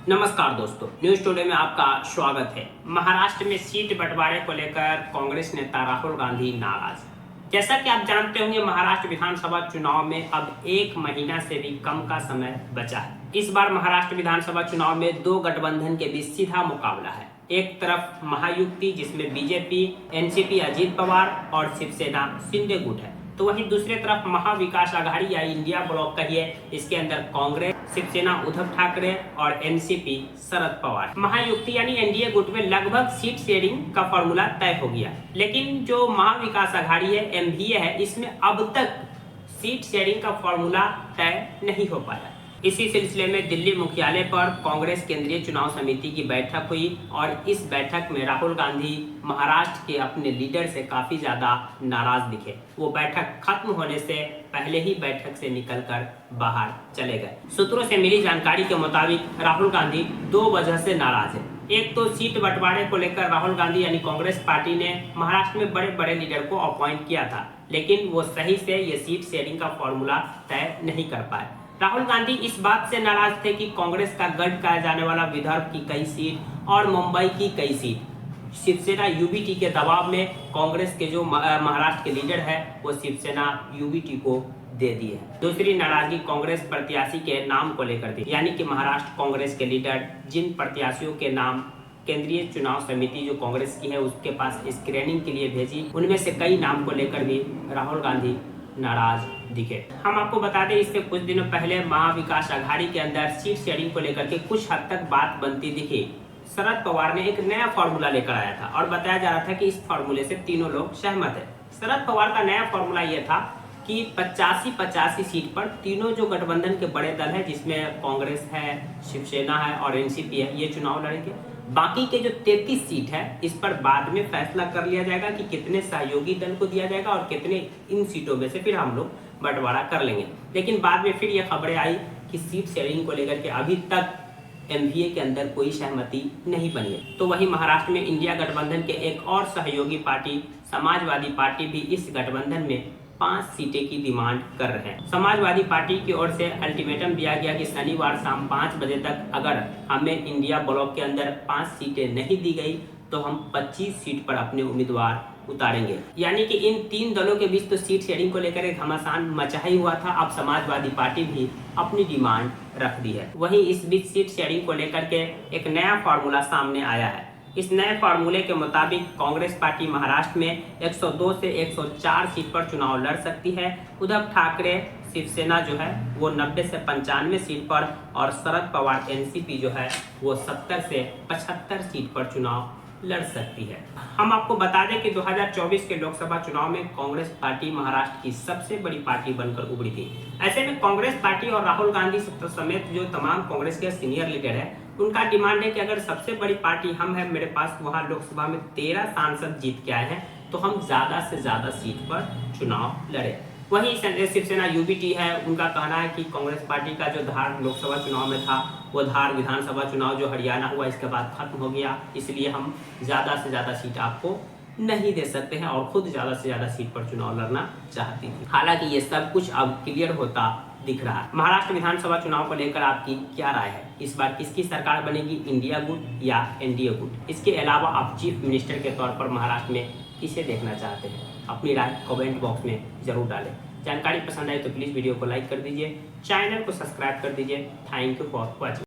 नमस्कार दोस्तों, news today में आपका स्वागत है। महाराष्ट्र में सीट बंटवारे को लेकर कांग्रेस नेता राहुल गांधी नाराज। जैसा कि आप जानते होंगे, महाराष्ट्र विधानसभा चुनाव में अब 1 महीना से भी कम का समय बचा है। इस बार महाराष्ट्र विधानसभा चुनाव में 2 गठबंधन के बीच सीधा मुकाबला है। एक तरफ महायुति जिसमें बीजेपी, एनसीपी अजीत पवार और शिवसेना शिंदे गुट है, तो वहीं दूसरी तरफ महाविकास आघाड़ी या इंडिया ब्लॉक कहिए, इसके अंदर कांग्रेस, शिवसेना उद्धव ठाकरे और एनसीपी शरद पवार। महायुति यानी एनडीए गुट में लगभग सीट शेयरिंग का फॉर्मूला तय हो गया, लेकिन जो महाविकास आघाड़ी है, एमवीए है, इसमें अब तक सीट शेयरिंग का फॉर्मूला तय नहीं हो पाया। इसी सिलसिले में दिल्ली मुख्यालय पर कांग्रेस केंद्रीय चुनाव समिति की बैठक हुई और इस बैठक में राहुल गांधी महाराष्ट्र के अपने लीडर से काफी ज्यादा नाराज दिखे। वो बैठक खत्म होने से पहले ही बैठक से निकलकर बाहर चले गए। सूत्रों से मिली जानकारी के मुताबिक राहुल गांधी 2 वजह से नाराज है। एक तो सीट बंटवारे को लेकर राहुल गांधी यानी कांग्रेस पार्टी ने महाराष्ट्र में बड़े बड़े लीडर को अपॉइंट किया था, लेकिन वो सही से ये सीट शेयरिंग का फॉर्मूला तय नहीं कर पाए। राहुल गांधी इस बात से नाराज थे कि कांग्रेस का गढ़ कहा जाने वाला विदर्भ की कई सीट और मुंबई की कई सीट शिवसेना यूबीटी के दबाव में कांग्रेस के जो महाराष्ट्र के लीडर है वो शिवसेना यूबीटी को दे दी है। दूसरी नाराजगी कांग्रेस प्रत्याशी के नाम को लेकर थी, यानी कि महाराष्ट्र कांग्रेस के लीडर जिन प्रत्याशियों के नाम केंद्रीय चुनाव समिति जो कांग्रेस की है उसके पास स्क्रीनिंग के लिए भेजी, उनमें से कई नाम को लेकर भी राहुल गांधी नाराज दिखे। हम आपको बता दें, इससे कुछ दिनों पहले महाविकास आघाड़ी के अंदर सीट शेयरिंग को लेकर के कुछ हद तक बात बनती दिखी। शरद पवार ने एक नया फॉर्मूला लेकर आया था और बताया जा रहा था कि इस फॉर्मूले से तीनों लोग सहमत है। शरद पवार का नया फॉर्मूला यह था कि 85-85 सीट पर तीनों जो गठबंधन के बड़े दल है, जिसमें कांग्रेस है, शिवसेना है और एनसीपी है, ये चुनाव लड़ेंगे। बाकी के जो 33 सीट है, इस पर बाद में फैसला कर लिया जाएगा कि कितने सहयोगी दल को दिया जाएगा और कितने इन सीटों में से फिर हम लोग बंटवारा कर लेंगे। लेकिन बाद में फिर ये खबरें आई कि सीट शेयरिंग को लेकर के अभी तक एमवीए के अंदर कोई सहमति नहीं बनी है। तो वहीं महाराष्ट्र में इंडिया गठबंधन के एक और सहयोगी पार्टी समाजवादी पार्टी भी इस गठबंधन में 5 सीटें की डिमांड कर रहे हैं। समाजवादी पार्टी की ओर से अल्टीमेटम दिया गया कि शनिवार शाम 5 बजे तक अगर हमें इंडिया ब्लॉक के अंदर 5 सीटें नहीं दी गई तो हम 25 सीट पर अपने उम्मीदवार उतारेंगे। यानी कि इन 3 दलों के बीच तो सीट शेयरिंग को लेकर एक घमासान मचा ही हुआ था। अब समाजवादी पार्टी भी अपनी डिमांड रख दी है। वहीं इस बीच सीट शेयरिंग को लेकर के एक नया फॉर्मूला सामने आया है। इस नए फार्मूले के मुताबिक कांग्रेस पार्टी महाराष्ट्र में 102 से 104 सीट पर चुनाव लड़ सकती है। उद्धव ठाकरे शिवसेना जो है वो 90 से 95 सीट पर और शरद पवार एनसीपी जो है वो 70 से 75 सीट पर चुनाव लड़ सकती है। हम आपको बता दें कि 2024 के लोकसभा चुनाव में कांग्रेस पार्टी महाराष्ट्र की सबसे बड़ी पार्टी बनकर उभरी थी। ऐसे में कांग्रेस पार्टी और राहुल गांधी समेत जो तमाम कांग्रेस के सीनियर लीडर है, उनका डिमांड है कि अगर सबसे बड़ी पार्टी हम है, मेरे पास वहां लोकसभा में 13 सांसद जीत के आए हैं, तो हम ज्यादा से ज्यादा सीट पर चुनाव लड़े। वहीं शिवसेना यूबीटी है, उनका कहना है कि कांग्रेस पार्टी का जो धार लोकसभा चुनाव में था वो धार विधानसभा चुनाव जो हरियाणा हुआ इसके बाद खत्म हो गया, इसलिए हम ज्यादा से ज्यादा सीट आपको नहीं दे सकते हैं और खुद ज्यादा से ज्यादा सीट पर चुनाव लड़ना चाहती थी। हालांकि ये सब कुछ अब क्लियर होता दिख रहा है। महाराष्ट्र विधानसभा चुनाव को लेकर आपकी क्या राय है? इस बार किसकी सरकार बनेगी, इंडिया गुट या एनडीए गुट? इसके अलावा आप चीफ मिनिस्टर के तौर पर महाराष्ट्र में किसे देखना चाहते हैं? अपनी राय कमेंट बॉक्स में जरूर डालें। जानकारी पसंद आई तो प्लीज़ वीडियो को लाइक कर दीजिए, चैनल को सब्सक्राइब कर दीजिए। Thank you for watching.